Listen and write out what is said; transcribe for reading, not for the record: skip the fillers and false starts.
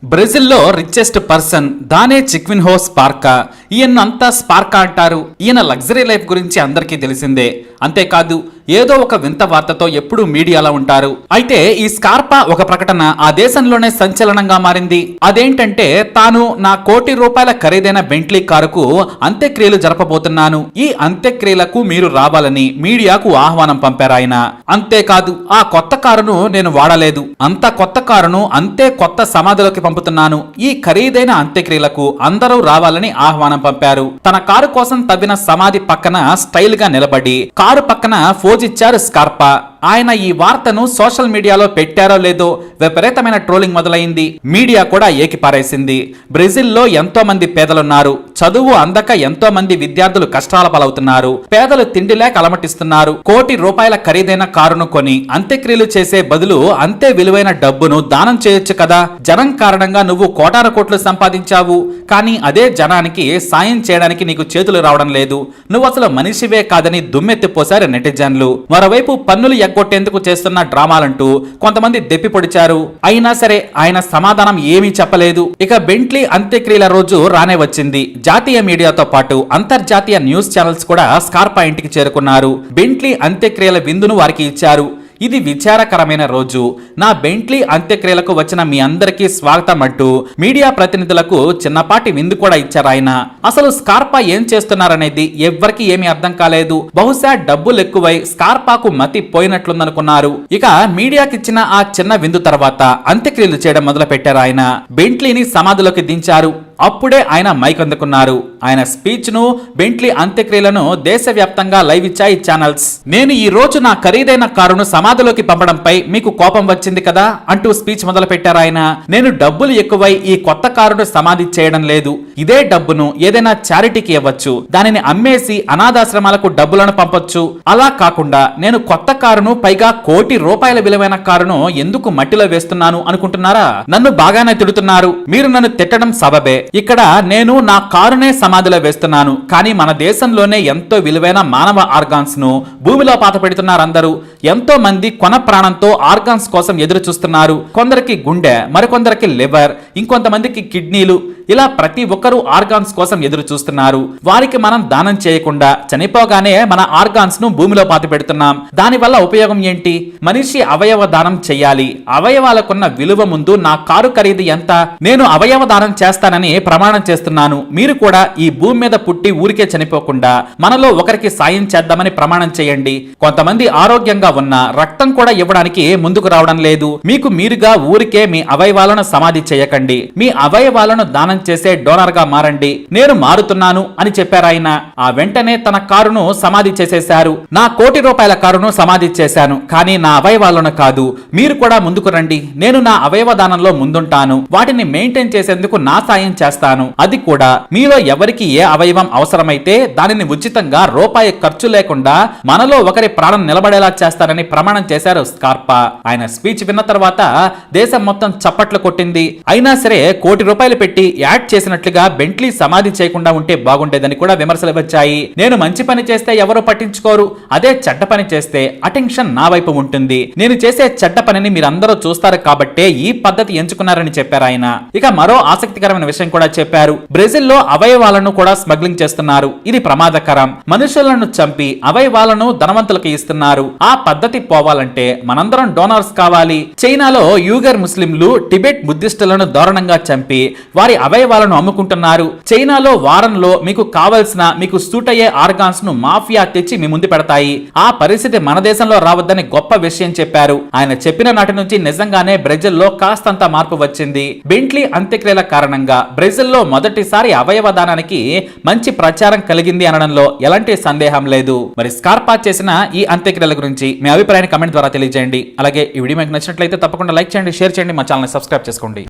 బ్రెజిల్లో richest person దానే చిక్విన్హో స్పార్కా. ఈయనంతా స్పార్కా అంటారు. ఈయన లగ్జరీ లైఫ్ గురించి అందరికీ తెలిసిందే. అంతేకాదు ఏదో ఒక వింత వార్తతో ఎప్పుడూ మీడియాలో ఉంటారు. అయితే ఈ స్కార్పా ఒక ప్రకటన ఆ దేశంలోనే సంచలనంగా మారింది. అదేంటంటే తాను నా ₹1,00,00,000 ఖరీదైన బెంట్లీ కారుకు అంత్యక్రియలు జరపబోతున్నాను. ఈ అంత్యక్రియలకు మీరు రావాలని మీడియాకు ఆహ్వానం పంపారు ఆయన. అంతేకాదు ఆ కొత్త కారును నేను వాడలేదు, అంత కొత్త కారును అంతే కొత్త సమాధిలోకి పంపుతున్నాను. ఈ ఖరీదైన అంత్యక్రియలకు అందరూ రావాలని ఆహ్వానం పంపారు. తన కారు కోసం తవ్విన సమాధి పక్కన స్టైల్ గా నిలబడి కారు పక్కన ఫోజిచ్చారు స్కార్పా. ఆయన ఈ వార్తను సోషల్ మీడియాలో పెట్టారో లేదో విపరీతమైన ట్రోలింగ్ మొదలైంది. మీడియా కూడా ఏకిపారేసింది. బ్రెజిల్లో ఎంతో మంది పేదలున్నారు. చదువు అందక ఎంతో మంది విద్యార్థులు కష్టాల పాలవుతున్నారు. పేదలు తిండి లేక అలమటిస్తున్నారు. ₹1,00,00,000 ఖరీదైన కారును కొని అంత్యక్రియలు చేసే బదులు అంతే విలువైన డబ్బును దానం చేయొచ్చు కదా. జనం కారణంగా నువ్వు కోటాను కోట్లు సంపాదించావు, కానీ అదే జనానికి సాయం చేయడానికి నీకు చేతులు రావడం లేదు. నువ్వు అసలు మనిషివే కాదని దుమ్మెత్తిపోశారు నెటిజన్లు. మరోవైపు పన్నులు ఎగ్గొట్టేందుకు చేస్తున్న డ్రామాలంటూ కొంతమంది దెప్పి పొడిచారు. అయినా సరే ఆయన సమాధానం ఏమీ చెప్పలేదు. ఇక బెంట్లీ అంత్యక్రియల రోజు రానే వచ్చింది. జాతీయ మీడియాతో పాటు అంతర్జాతీయ న్యూస్ ఛానల్స్ కూడా స్కార్పా ఇంటికి చేరుకున్నారు. బెంట్లీ అంత్యక్రియల విందును వారికి ఇచ్చారు. ఇది విచారకరమైన రోజు. నా బెంట్లీ అంత్యక్రియలకు వచ్చిన మీ అందరికీ స్వాగతం అంటూ మీడియా ప్రతినిధులకు చిన్నపాటి విందు కూడా ఇచ్చారు ఆయన. అసలు స్కార్పా ఏం చేస్తున్నారనేది ఎవ్వరికి ఏమీ అర్థం కాలేదు. బహుశా డబ్బులు ఎక్కువై స్కార్పాకు మతి పోయినట్లుందనుకున్నారు. ఇక మీడియాకిచ్చిన ఆ చిన్న విందు తర్వాత అంత్యక్రియలు చేయడం మొదలు పెట్టారు ఆయన. బెంట్లీని సమాధిలోకి దించారు. అప్పుడే ఆయన మైక్ అందుకున్నారు. ఆయన స్పీచ్ ను, బెంట్లీ అంత్యక్రియలను దేశవ్యాప్తంగా లైవ్ ఇచ్చాయి ఛానల్స్. నేను ఈ రోజు నా ఖరీదైన కారును సమాధిలోకి పంపడంపై మీకు కోపం వచ్చింది కదా అంటూ స్పీచ్ మొదలు పెట్టారు ఆయన. నేను డబ్బులు ఎక్కువై ఈ కొత్త కారును సమాధి చేయడం లేదు. ఇదే డబ్బును ఏదైనా చారిటీకి ఇవ్వచ్చు, దానిని అమ్మేసి అనాథాశ్రమాలకు డబ్బులను పంపొచ్చు. అలా కాకుండా నేను కొత్త కారును, పైగా ₹1,00,00,000 విలువైన కారును ఎందుకు మట్టిలో వేస్తున్నాను అనుకుంటున్నారా? నన్ను బాగానే తిడుతున్నారు. మీరు నన్ను తిట్టడం సబబే. ఇక్కడ నేను నా కారునే సమాధిలో వేస్తున్నాను, కానీ మన దేశంలోనే ఎంతో విలువైన మానవ ఆర్గాన్స్ ను భూమిలో పాత పెడుతున్నారు అందరూ. ఎంతో మంది కొన ప్రాణంతో ఆర్గాన్స్ కోసం ఎదురు చూస్తున్నారు. కొందరికి గుండె, మరికొందరికి లివర్, ఇంకొంతమందికి కిడ్నీలు. ఇలా ప్రతి ఒక్కరూ ఆర్గాన్స్ కోసం ఎదురు చూస్తున్నారు. వారికి మనం దానం చేయకుండా చనిపోగానే మన ఆర్గాన్స్ ను భూమిలో పాతి పెడుతున్నాం. దానివల్ల ఉపయోగం ఏంటి? మనిషి అవయవ దానం చెయ్యాలి. అవయవాలకున్న విలువ ముందు నా కారు ఖరీదు ఎంత? నేను అవయవ దానం చేస్తానని ప్రమాణం చేస్తున్నాను. మీరు కూడా ఈ భూమి మీద పుట్టి ఊరికే చనిపోకుండా మనలో ఒకరికి సాయం చేద్దామని ప్రమాణం చేయండి. కొంతమంది ఆరోగ్యంగా ఉన్న రక్తం కూడా ఇవ్వడానికి ముందుకు రావడం లేదు. మీకు మీరుగా ఊరికే మీ అవయవాలను సమాధి చేయకండి. మీ అవయవాలను దానం చేసే డోనర్ గా మారండి. నేను మారుతున్నాను అని చెప్పారు ఆయన. ఆ వెంటనే తన కారును సమాధి చేసేశారు. నా ₹1,00,00,000 కారును సమాధి చేశాను, కానీ నా అవయవాలను కాదు. మీరు కూడా ముందుకు రండి. నేను నా అవయవ దానంలో ముందుంటాను. వాటిని మెయింటైన్ చేసేందుకు నా సాయం చేస్తాను. అది కూడా మీలో ఎవరికి ఏ అవయవం అవసరమైతే దానిని ఉచితంగా రూపాయి ఖర్చు లేకుండా మనలో ఒకరి ప్రాణం నిలబడేలా చేస్తానని ప్రమాణం చేశారు స్కార్పా. ఆయన స్పీచ్ విన్న తర్వాత దేశం మొత్తం చప్పట్లు కొట్టింది. అయినా సరే ₹1,00,00,000 పెట్టి యాడ్ చేసినట్లుగా బెంట్లీ సమాధి చేయకుండా ఉంటే బాగుండేదని కూడా విమర్శలు వచ్చాయి. నేను మంచి పని చేస్తే ఎవరు పట్టించుకోరు, అదే చెడ్డ పని చేస్తే అటెన్షన్ నా వైపు ఉంటుంది. నేను చేసే చెడ్డ పనిని మీరందరూ చూస్తారు కాబట్టే ఈ పద్ధతి ఎంచుకున్నారని చెప్పారు ఆయన. ఇక మరో ఆసక్తికరమైన విషయం కూడా చెప్పారు. బ్రెజిల్లో అవయవాలను కూడా స్మగ్లింగ్ చేస్తున్నారు. ఇది ప్రమాదకరం. మనుషులను చంపి అవయవాలను ధనవంతులకు ఇస్తున్నారు. ఆ పద్ధతి పోవాలంటే మనందరం డోనర్స్ కావాలి. చైనాలో యూగర్ ముస్లింలు టిబెట్ బుద్ధిస్టులను దారుణంగా చంపి వారి అవయవాలను అమ్ముకుంటున్నారు. చైనాలో వారంలో మీకు కావలసిన, మీకు సూట్ అయ్యే ఆర్గాన్స్ ను మాఫియా తెచ్చి మీ ముందు పెడతాయి. ఆ పరిస్థితి మన దేశంలో రావద్దని గొప్ప విషయం చెప్పారు. ఆయన చెప్పిన నాటి నుంచి నిజంగానే బ్రెజిల్లో కాస్తంత మార్పు వచ్చింది. బెంట్లీ అంత్యక్రియల కారణంగా బ్రెజిల్లో మొదటిసారి అవయవ దానానికి మంచి ప్రచారం కలిగింది అనడంలో ఎలాంటి సందేహం లేదు. మరి స్కార్పా చేసిన ఈ అంత్యక్రియల గురించి మీ అభిప్రాయాన్ని కమెంట్ ద్వారా తెలియజేయండి. అలాగే ఈ వీడియో మీకు నచ్చినట్లయితే తప్పకుండా లైక్ చేయండి, షేర్ చేయండి, మా ఛానల్ సబ్స్క్రైబ్ చేసుకోండి.